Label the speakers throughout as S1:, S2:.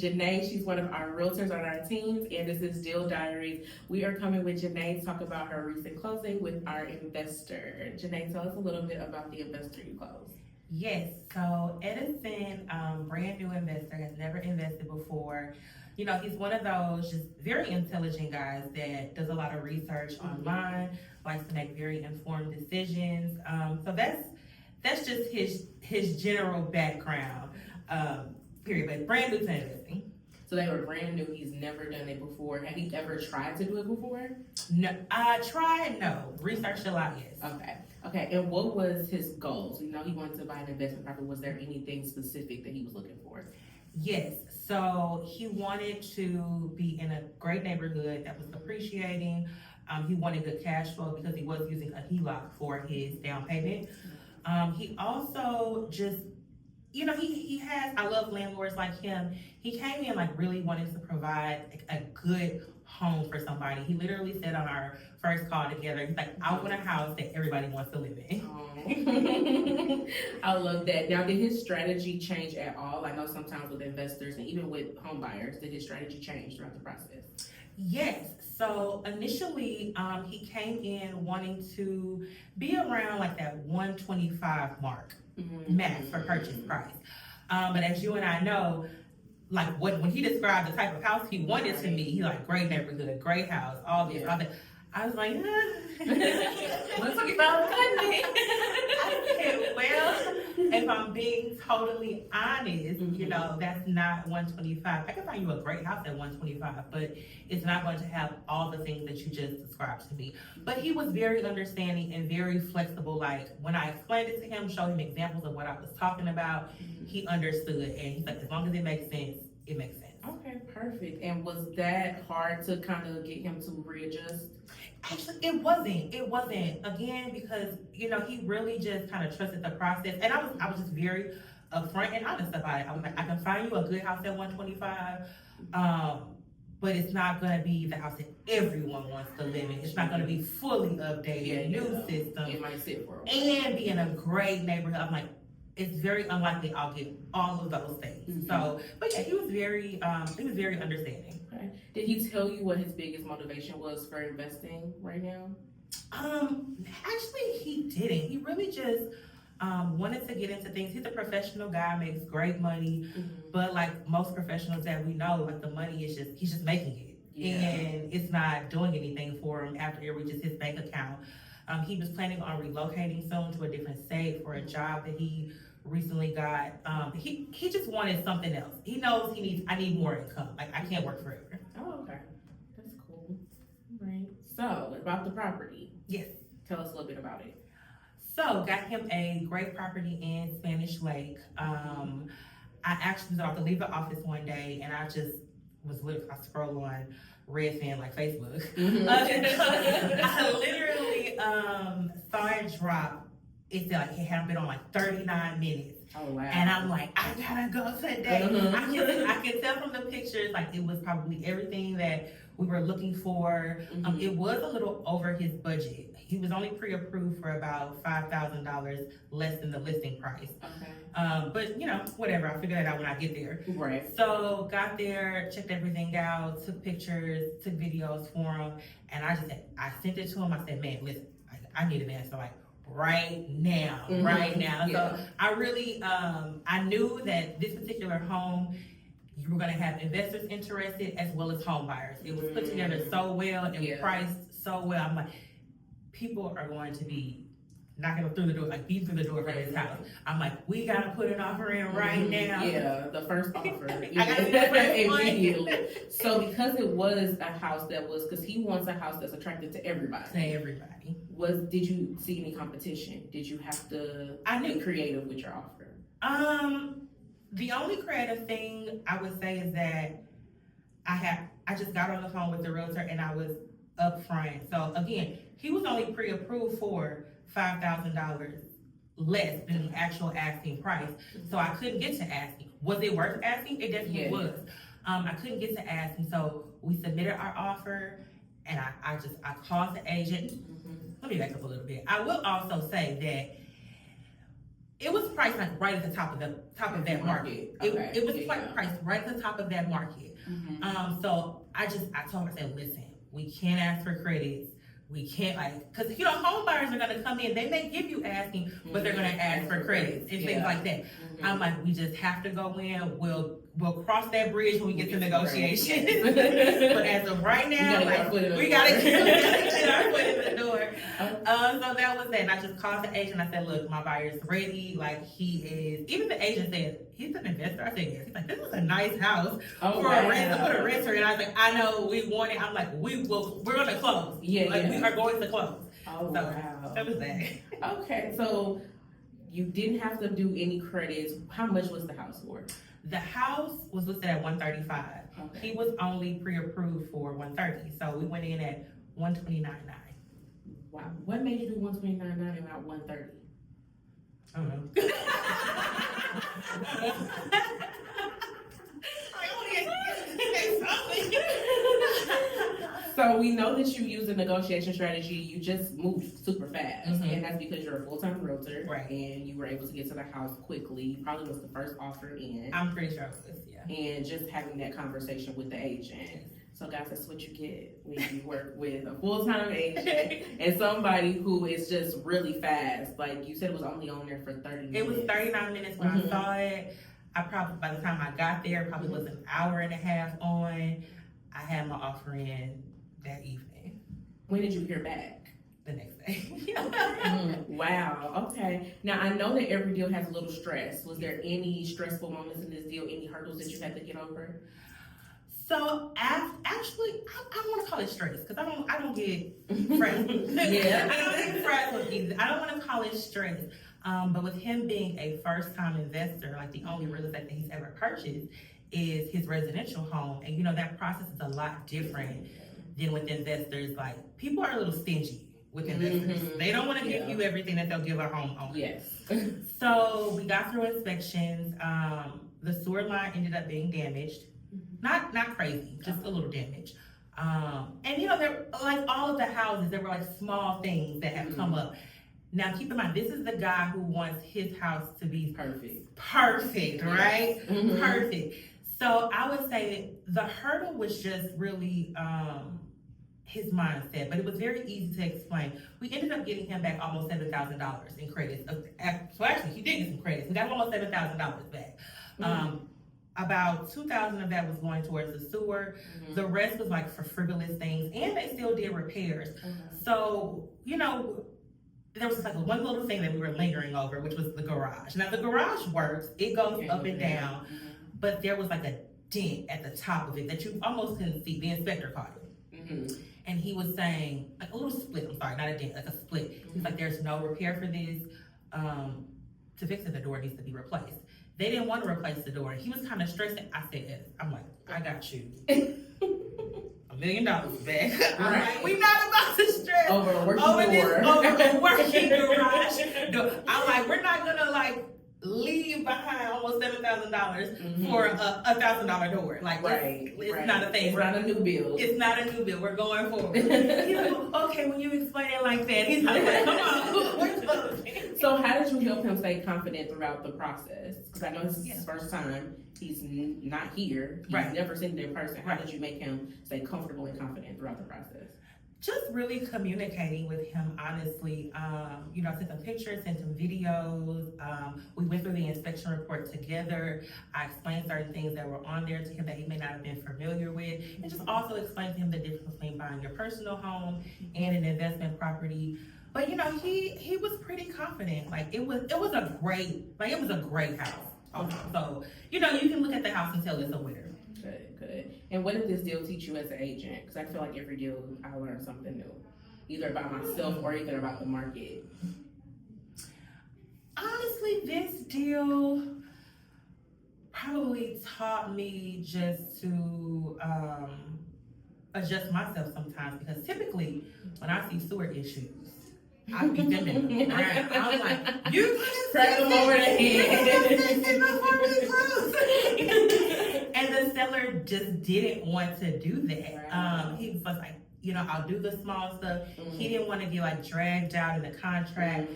S1: Janee. She's one of our realtors on our teams, and this is Diaries. We are coming with Janee to talk about her recent closing with our investor. Janee, tell us a little bit about the investor you closed.
S2: Yes, so Edison, brand new investor, has never invested before. You know, he's one of those just very intelligent guys that does a lot of research online, likes to make very informed decisions. So that's just his general background. Period. But brand new to investing.
S1: So they were brand new. He's never done it before. Have you ever tried to do it before?
S2: No, I tried. No, researched a lot. Yes.
S1: Okay. And what was his goals? We know he wanted to buy an investment property. Was there anything specific that he was looking for?
S2: Yes. So he wanted to be in a great neighborhood that was appreciating. He wanted good cash flow because he was using a HELOC for his down payment. He also just, you know, he has, I love landlords like him. He came in like really wanting to provide a good home for somebody. He literally said on our first call together, he's like, I want a house that everybody wants to live in.
S1: I love that. Now, did his strategy change at all? I know sometimes with investors and even with home buyers, did his strategy change throughout the process?
S2: Yes. So initially, he came in wanting to be around like that 125 mark max for purchase price. But as you and I know, like when he described the type of house he wanted to me, he like great neighborhood, great house, all this, all that. I was like,
S1: 125.
S2: I said, well, if I'm being totally honest, you know, that's not 125. I can find you a great house at 125, but it's not going to have all the things that you just described to me. But he was very understanding and very flexible. Like when I explained it to him, showed him examples of what I was talking about, he understood. And he's like, as long as it makes sense, it makes sense.
S1: Okay, perfect. And was that hard to kind of get him to readjust?
S2: Actually, it wasn't. It wasn't. Again, because, you know, he really just kind of trusted the process. And I was just very upfront and honest about it. I was like, I can find you a good house at 125, but it's not going to be the house that everyone wants to live in. It's not going to be fully updated, new system.
S1: It might sit for a while.
S2: And be in a great neighborhood. I'm like, it's very unlikely I'll get all of those things. So, but yeah, he was very understanding.
S1: Okay. Did he tell you what his biggest motivation was for investing right now?
S2: Actually, he didn't. He really just wanted to get into things. He's a professional guy, makes great money, but like most professionals that we know, like the money is he's just making it, and it's not doing anything for him after it reaches his bank account. He was planning on relocating soon to a different state for a job that he recently got. He just wanted something else. He knows I need more income. Like I can't work forever.
S1: Oh, okay. That's cool. Right. So about the property.
S2: Yes.
S1: Tell us a little bit about it.
S2: So got him a great property in Spanish Lake. I actually was about to leave the office one day and I just was literally, I scroll on Redfin like Facebook. I literally saw it drop. It said like it hadn't been on like 39 minutes.
S1: Oh wow.
S2: And I'm like, I gotta go today. I can tell from the pictures like it was probably everything that we were looking for. It was a little over his budget. He was only pre-approved for about $5,000 less than the listing price.
S1: Okay.
S2: But you know, whatever, I'll figure that out when I get there.
S1: Right.
S2: So got there, checked everything out, took pictures, took videos for him, and I sent it to him. I said, man, listen, I need an answer like right now. So I really, I knew that this particular home, you were gonna have investors interested as well as home buyers. It was put together so well and priced so well. I'm like, people are going to be knocking through the door, like beating through the door for this house. I'm like, we gotta put an offer in right now.
S1: Yeah, the first offer.
S2: I gotta do the first one.
S1: Immediately. So because it was a house that was, because he wants a house that's attractive to everybody. Did you see any competition? Did you have to be creative with your offer?
S2: The only creative thing I would say is that I just got on the phone with the realtor and I was upfront. So again, he was only pre-approved for $5,000 less than the actual asking price. So I couldn't get to asking. Was it worth asking? It definitely was. I couldn't get to asking. So we submitted our offer and I called the agent. Let me back up a little bit. I will also say that it was priced like right at the top of that market.
S1: Okay.
S2: It was priced right at the top of that market.
S1: Mm-hmm.
S2: So I told her, I said, listen, we can't ask for credits. We can't because home buyers are gonna come in. They may give you asking, but they're gonna ask for credits and things like that. Mm-hmm. I'm like, we just have to go in. We'll cross that bridge when we get to negotiations. But as of right now, we gotta get our foot in the door. So that was that. And I just called the agent. I said, look, my buyer's ready. Like he is. Even the agent said he's an investor. I said yes. He's like, this is a nice house for a renter. And I was like, I know we want it. I'm like, we're gonna close. We are going to close.
S1: Oh, so wow.
S2: That was that.
S1: Okay, so you didn't have to do any credits. How much was the house for?
S2: The house was listed at $135. Okay. He was only pre-approved for $130, so we went in at $129.9.
S1: Wow, what made you do $129.9 and not $130?
S2: I don't know.
S1: So we know that you use a negotiation strategy. You just moved super fast, and that's because you're a full-time realtor,
S2: right?
S1: And you were able to get to the house quickly. Probably was the first offer in.
S2: I'm pretty sure it was, yeah.
S1: And just having that conversation with the agent. So guys, that's what you get when you work with a full-time agent and somebody who is just really fast. Like you said, it was only on there for 30 minutes.
S2: It was 39 minutes when I saw it. I probably, by the time I got there, probably was an hour and a half on. I had my offer in that evening.
S1: When did you hear back?
S2: The next day.
S1: Wow, okay. Now I know that every deal has a little stress. Was there any stressful moments in this deal, any hurdles that you had to get over?
S2: So actually, I don't want to call it stress because I don't get frazzled.
S1: Yeah.
S2: I don't get frazzled either. I don't want to call it stress. But with him being a first-time investor, like the only real estate that he's ever purchased is his residential home, and that process is a lot different than with investors. Like people are a little stingy with investors. They don't want to give you everything that they'll give a homeowner.
S1: Yes. So
S2: we got through inspections. The sewer line ended up being damaged. Not crazy, just a little damage. And there, like all of the houses, there were like small things that have come up. Now keep in mind, this is the guy who wants his house to be perfect, right? Perfect. So I would say the hurdle was just really his mindset, but it was very easy to explain. We ended up getting him back almost $7,000 in credits. So actually, he did get some credits. We got almost $7,000 back. About $2,000 of that was going towards the sewer. The rest was like for frivolous things, and they still did repairs. So there was like one little thing that we were lingering over, which was the garage. Now the garage works; it goes up and down, but there was like a dent at the top of it that you almost couldn't see. The inspector caught it, and he was saying like a little split. I'm sorry, not a dent, like a split. He's like, "There's no repair for this. To fix it, the door needs to be replaced." They didn't want to replace the door. He was kind of stressing. I said, I'm like, I got you. $1 million back. I'm like, we not about to stress
S1: over a working door.
S2: Over a working garage. I'm like, we're not gonna like leave behind almost $7,000 for a $1,000 door. Like, it's not a thing.
S1: It's not a new build.
S2: It's not a new build. We're going forward. He's like, okay, when you explain it like that, he's like, come on.
S1: So how did you help him stay confident throughout the process? Because I know this is his first time. He's not here. He's never seen it in person. How did you make him stay comfortable and confident throughout the process?
S2: Just really communicating with him, honestly. I sent some pictures, sent some videos. We went through the inspection report together. I explained certain things that were on there to him that he may not have been familiar with, and just also explained to him the difference between buying your personal home and an investment property. But he was pretty confident. Like it was a great house. Also. So you can look at the house and tell it's a winner.
S1: Good. And what did this deal teach you as an agent? Because I feel like every deal I learn something new, either about myself or either about the market.
S2: Honestly, this deal probably taught me just to adjust myself sometimes, because typically when I see sewer issues, I beat them in the ground. I'm like, you
S1: crack them over the head.
S2: And the seller just didn't want to do that. He was like, I'll do the small stuff. He didn't want to get like dragged out in the contract.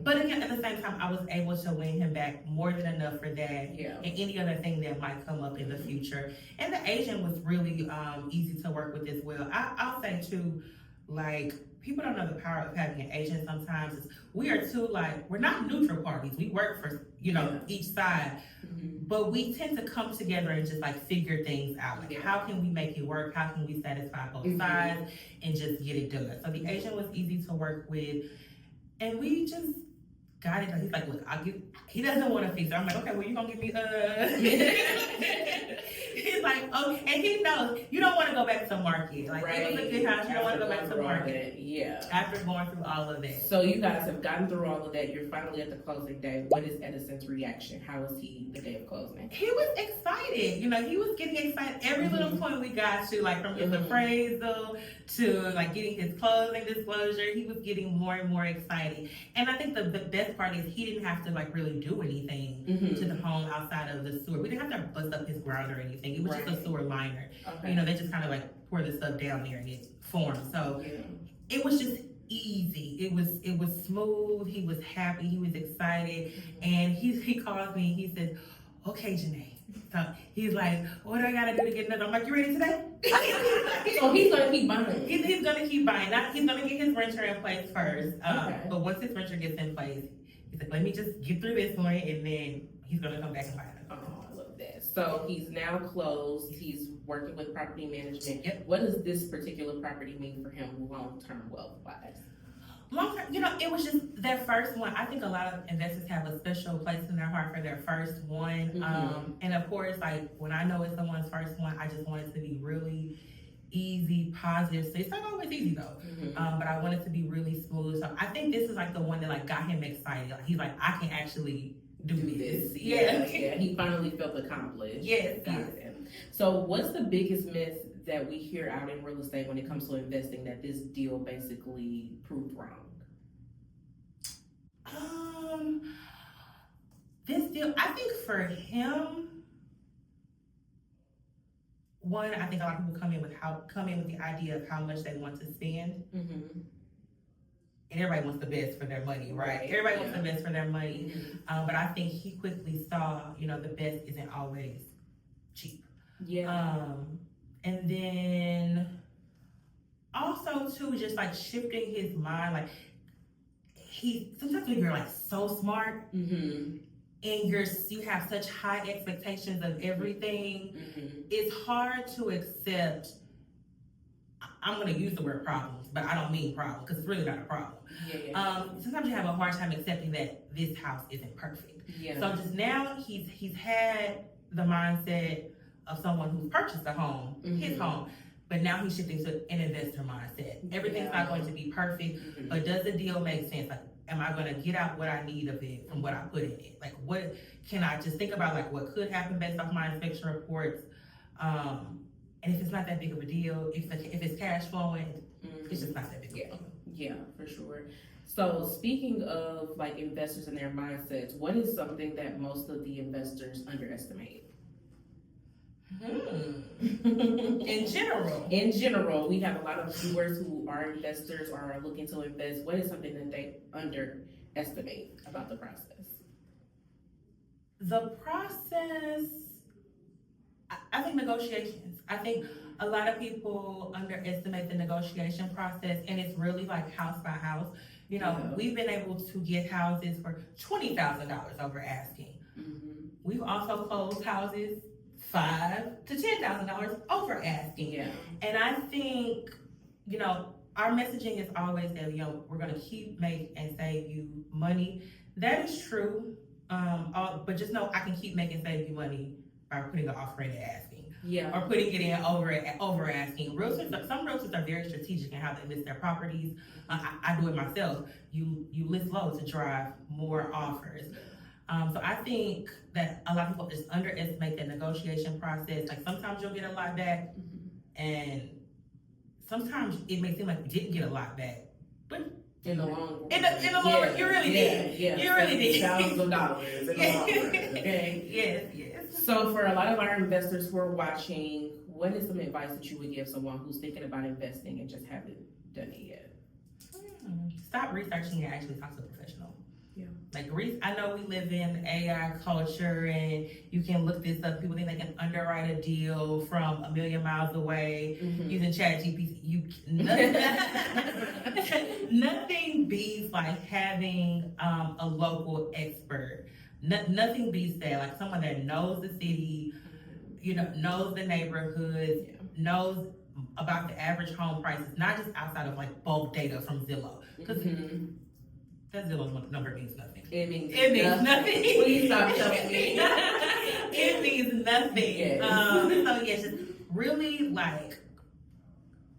S2: But again, at the same time, I was able to win him back more than enough for that and any other thing that might come up in the future. And the agent was really easy to work with as well. I'll say too, like, people don't know the power of having an agent sometimes. We are too, like, we're not neutral parties. We work for, each side. But we tend to come together and just like figure things out. Like, how can we make it work? How can we satisfy both sides and just get it done? So the agent was easy to work with. And we just got it. He's like, look, he doesn't want to fix it. I'm like, okay, well, you gonna give me He's like, oh, and he knows you don't want to go back to market. Like, it was a good house. You don't want to go back to market. After going through all of that.
S1: So you guys have gotten through all of that. You're finally at the closing day. What is Edison's reaction? How was he the day of closing?
S2: He was excited. He was getting excited every little point we got to, like from his appraisal to like getting his closing disclosure. He was getting more and more excited. And I think the best part is he didn't have to like really do anything to the home outside of the sewer. We didn't have to bust up his ground or anything. It was just a sewer liner. They just kind of like pour the stuff down there and it formed. So it was just easy. It was smooth. He was happy. He was excited. And he calls me. He says, "Okay, Janeé." So he's like, "What do I gotta do to get another?" I'm like, "You ready today?"
S1: So he's gonna keep buying.
S2: He's gonna keep buying. He's gonna get his renter in place first. But once his renter gets in place, he's like, "Let me just get through this one, and then he's gonna come back and buy it."
S1: So he's now closed. He's working with property management. What does this particular property mean for him long-term wealth-wise?
S2: Long-term, it was just their first one. I think a lot of investors have a special place in their heart for their first one. And of course, like when I know it's someone's first one, I just want it to be really easy, positive. So it's not always easy though, but I want it to be really smooth. So I think this is like the one that like got him excited. Like, he's like, I can actually do this.
S1: He finally felt accomplished. So what's the biggest myth that we hear out in real estate when it comes to investing that this deal basically proved wrong?
S2: This deal, I think for him, one, I think a lot of people come in with the idea of how much they want to spend. And everybody wants the best for their money, right? Everybody wants the best for their money. But I think he quickly saw, the best isn't always cheap. And then also too, just like shifting his mind, like sometimes when you're like so smart and you have such high expectations of everything, it's hard to accept. I'm going to use the word problems, but I don't mean problem because it's really not a problem. Sometimes you have a hard time accepting that this house isn't perfect. So just now he's had the mindset of someone who's purchased a home, his home, but now he's shifting to an investor mindset. Everything's not going to be perfect, but does the deal make sense? Like, am I going to get out what I need of it from what I put in it? Like, what can I just think about, like what could happen based off my inspection reports? And if it's not that big of a deal, if it's cash flowing, it's just not that big of a deal.
S1: Yeah, for sure. So speaking of like investors and their mindsets, what is something that most of the investors underestimate? In general, we have a lot of viewers who are investors or are looking to invest. What is something that they underestimate about the process?
S2: The process, I think negotiations. I think a lot of people underestimate the negotiation process, and it's really like house by house. We've been able to get houses for $20,000 over asking. We've also closed houses $5,000 to $10,000 over asking. And I think, our messaging is always that, we're going to keep, make, and save you money. That is true. But just know I can keep making, save you money by putting an offer in and asking. Or putting it in over asking. Some realtors are very strategic in how they list their properties. I do it myself. You list low to drive more offers. So I think that a lot of people just underestimate the negotiation process. Like sometimes you'll get a lot back, and sometimes it may seem like you didn't get a lot back, but
S1: in the long run,
S2: you really did. You really did.
S1: Thousands of dollars in the long run. Okay.
S2: Yes.
S1: So for a lot of our investors who are watching, what is some advice that you would give someone who's thinking about investing and just haven't done it yet?
S2: Stop researching and actually talk to a professional.
S1: Yeah.
S2: Like, I know we live in AI culture and you can look this up. People think they can underwrite a deal from a million miles away using ChatGPT. Nothing beats like having a local expert. Nothing beats that. Like someone that knows the city, knows the neighborhood, knows about the average home prices, not just outside of like bulk data from Zillow. Because that Zillow number means nothing.
S1: It means
S2: nothing.
S1: Please stop telling me.
S2: It means nothing.
S1: Yes.
S2: So yeah, just really like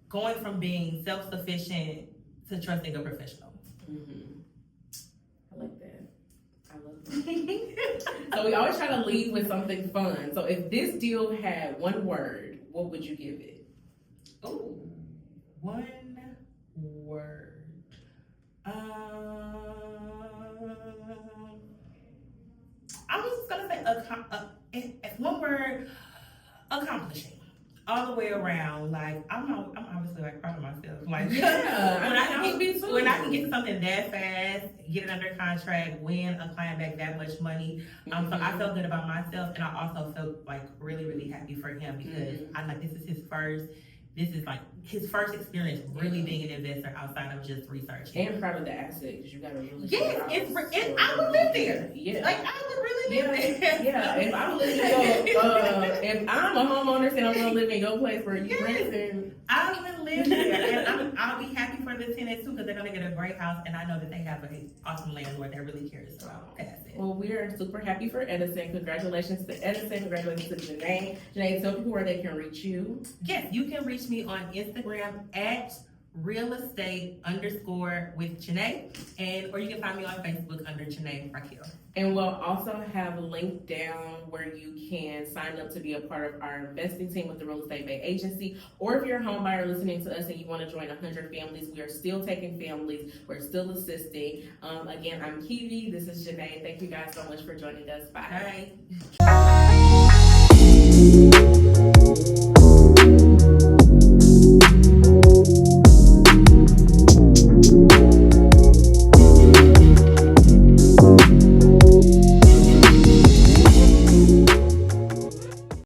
S2: going from being self-sufficient to trusting a professional.
S1: I like that. I love that. So we always try to lead with something fun. So if this deal had one word, what would you give it?
S2: Oh, one word. I was just gonna say if one word, accomplishing. All the way around, like I'm obviously like proud of myself. Like when I can get something that fast, get it under contract, win a client back that much money. So I felt good about myself, and I also felt like really, really happy for him because I'm like, this is like his first experience really being an investor outside of just researching.
S1: And proud of the asset because you got a really
S2: I would live there.
S1: Yeah,
S2: like I would really live there.
S1: Yeah, if I live in if I'm a homeowner and I'm gonna live in your place where you renting,
S2: I would live there, and I'll be happy for the tenants too because they're gonna get a great house, and I know that they have an awesome landlord that really cares about the asset.
S1: Well, we are super happy for Edison. Congratulations to Edison. Congratulations to Janeé. Janeé, tell people where they can reach you.
S2: Yes, you can reach me on Instagram at realestate_with Janeé, or you can find me on Facebook under Janeé Raquel.
S1: And we'll also have a link down where you can sign up to be a part of our investing team with the Real Estate Bay Agency. Or if you're a home buyer listening to us and you want to join 100 families, we are still taking families. We're still assisting. Again, I'm Kevy. This is Janeé. Thank you guys so much for joining us. Bye.
S2: Bye.